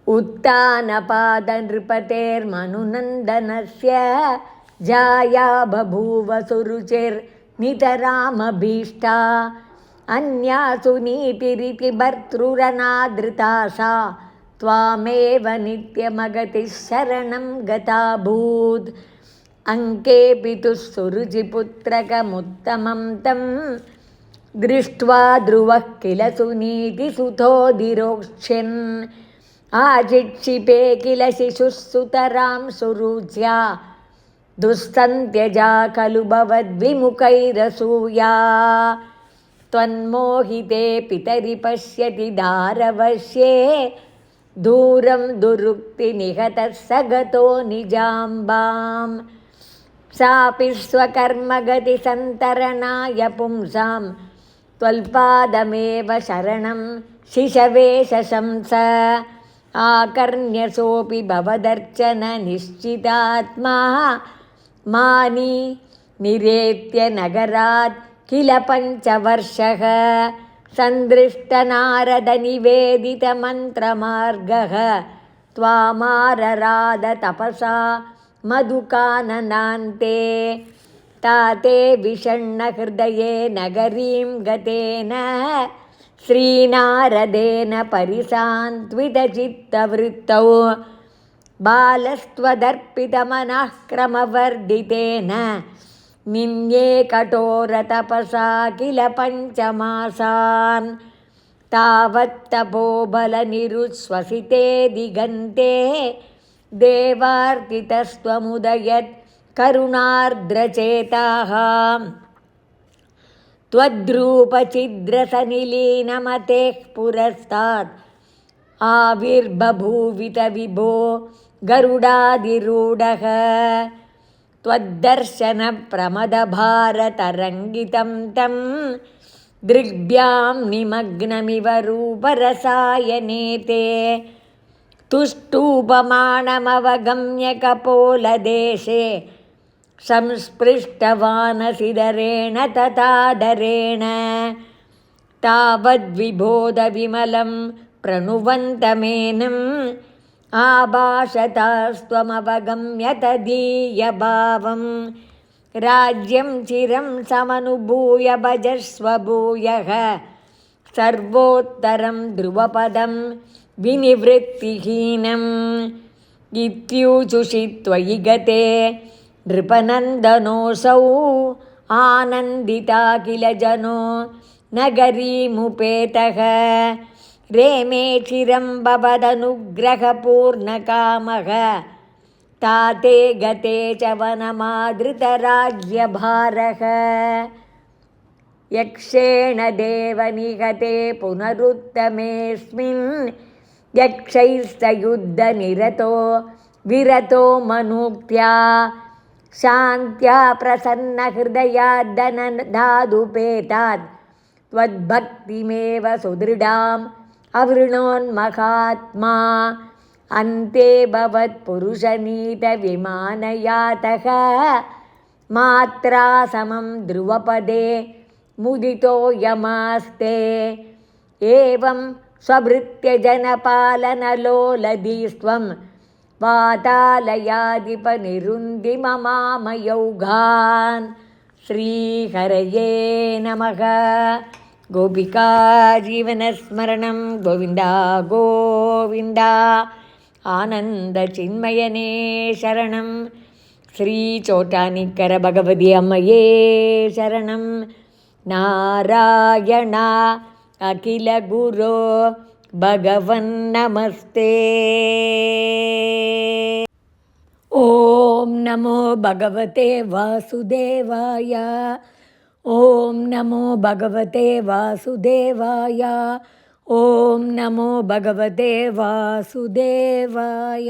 उत्तानपादनृपतेर्मनुनन्दनस्य जाया बभूव सुरुचिर्नितरामभीष्टा अन्यासु नीतिरिति भर्तृरनादृता सा त्वामेव नित्यमगतिः शरणं गताभूत् अङ्के पितुः सुरुचिपुत्रकमुत्तमं तं दृष्ट्वा ध्रुवः किल सुनीतिसुतोऽधिरोक्ष्यन् आचिक्षिपे किल शिशुः सुतरां सुरुच्या दुस्सन्त्यजा खलु भवद्विमुखैरसूया त्वन्मोहिते पितरि पश्यति दारवश्ये दूरं दुरुक्तिनिहतः स गतो निजाम्बां सापि स्वकर्मगतिसन्तरणाय पुंसां त्वल्पादमेव शरणं शिशवे शशंस आकर्ण्यसोऽपि भवदर्चननिश्चितात्मा मानी निरेत्य नगरात् किल पञ्चवर्षः सन्दृष्टनारदनिवेदितमन्त्रमार्गः त्वामारराध तपसा मधुकाननान्ते ताते विषण्णहृदये नगरीं गतेन श्रीनारदेन परिसान्त्वितचित्तवृत्तौ बालस्त्वदर्पितमनः क्रमवर्धितेन निन्ये कठोरतपसा किल पञ्चमासान् तावत्तपोबलनिरुश्वसिते दिगन्ते देवार्तितस्त्वमुदयत् करुणार्द्रचेताः त्वद्रूपचिद्रसनिलीनमतेः पुरस्तात् आविर्बभूवित विभो गरुडाधिरूढः त्वद्दर्शनप्रमदभारतरङ्गितं तं दृग्भ्यां निमग्नमिव रूपरसायने ते तुष्टूपमानमवगम्य कपोलदेशे संस्पृष्टवानसिदरेण तथादरेण तावद्विबोधविमलं प्रणुवन्तमेनम् आभाषतास्त्वमवगम्य तदीयभावं राज्यं चिरं समनुभूय भजस्व भूयः सर्वोत्तरं ध्रुवपदं विनिवृत्तिहीनम् इत्यूचुषि त्वयि गते नृपनन्दनोऽसौ आनन्दिता किल जनो नगरीमुपेतः रेमे चिरं भवदनुग्रहपूर्णकामः ताते गते च वनमादृतराज्यभारः यक्षेण देवनिहते पुनरुत्तमेऽस्मिन् यक्षैस्तयुद्धनिरतो विरतो मनुक्त्या शान्त्या प्रसन्नहृदयाद्दनधादुपेतात् त्वद्भक्तिमेव सुदृढाम् अवृणोन्महात्मा अन्ते भवत्पुरुषनीतविमानयातः मात्रा समं ध्रुवपदे मुदितो यमास्ते एवं स्वभृत्यजनपालनलोलधीस्त्वं वातालयाधिपनिरुन्दिममामयौघान् श्रीहरये नमः। गोपिका जीवनस्मरणं गोविन्द गोविन्द आनन्दचिन्मयने शरणं श्रीचोटानिक्कर भगवती अम्मये शरणं नारायण अखिल गुरो भगवन्नमस्ते। ॐ नमो भगवते वासुदेवाय। ॐ नमो भगवते वासुदेवाय। ॐ नमो भगवते वासुदेवाय।